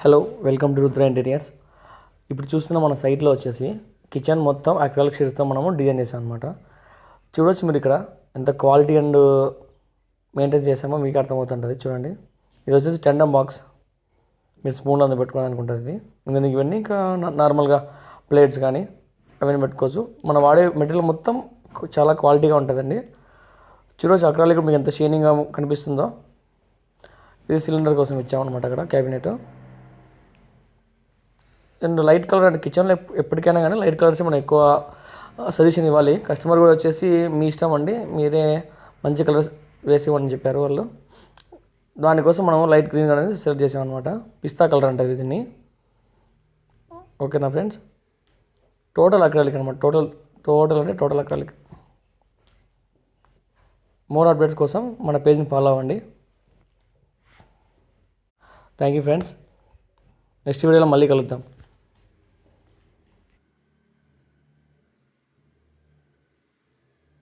Hello welcome to Rudra interiors. ఇప్పుడు చూస్తున్న మన సైట్లో వచ్చేసి కిచెన్ మొత్తం అక్రిలిక్ షీట్స్తో మనము డిజైన్ చేసాం అనమాట. చూడొచ్చు మీరు ఇక్కడ ఎంత క్వాలిటీ అండ్ మెయింటైన్ చేసామో మీకు అర్థమవుతుంటుంది. చూడండి, ఇది వచ్చేసి టెండమ్ బాక్స్, మీరు స్పూన్ అంతా పెట్టుకోవాలి అనుకుంటుంది. ఇంకా ఇవన్నీ ఇంకా నార్మల్గా ప్లేట్స్ కానీ అవన్నీ పెట్టుకోవచ్చు. మనం వాడే మెటీరియల్ మొత్తం చాలా క్వాలిటీగా ఉంటుందండి. చూడొచ్చు అక్రిలిక్ మీకు ఎంత షైనింగ్గా కనిపిస్తుందో. ఇది సిలిండర్ కోసం ఇచ్చామన్నమాట అక్కడ cabinet. And light colour and కిచెన్లో ఎప్పటికైనా కానీ లైట్ కలర్స్ మనం ఎక్కువ సజెషన్ ఇవ్వాలి. కస్టమర్ కూడా వచ్చేసి మీ ఇష్టం అండి, మీరే మంచి కలర్స్ వేసి ఇవ్వని చెప్పారు వాళ్ళు. దానికోసం మనం లైట్ గ్రీన్ అనేది సెలెక్ట్ చేసామన్నమాట. పిస్తా కలర్ అంటుంది దీన్ని. ఓకేనా ఫ్రెండ్స్, టోటల్ అక్రిలిక్ అనమాట. Total acrylic. మోర్ అప్డేట్స్ కోసం మన పేజ్ని ఫాలో అవ్వండి. Thank you friends. నెక్స్ట్ వీడియోలో మళ్ళీ కలుద్దాం.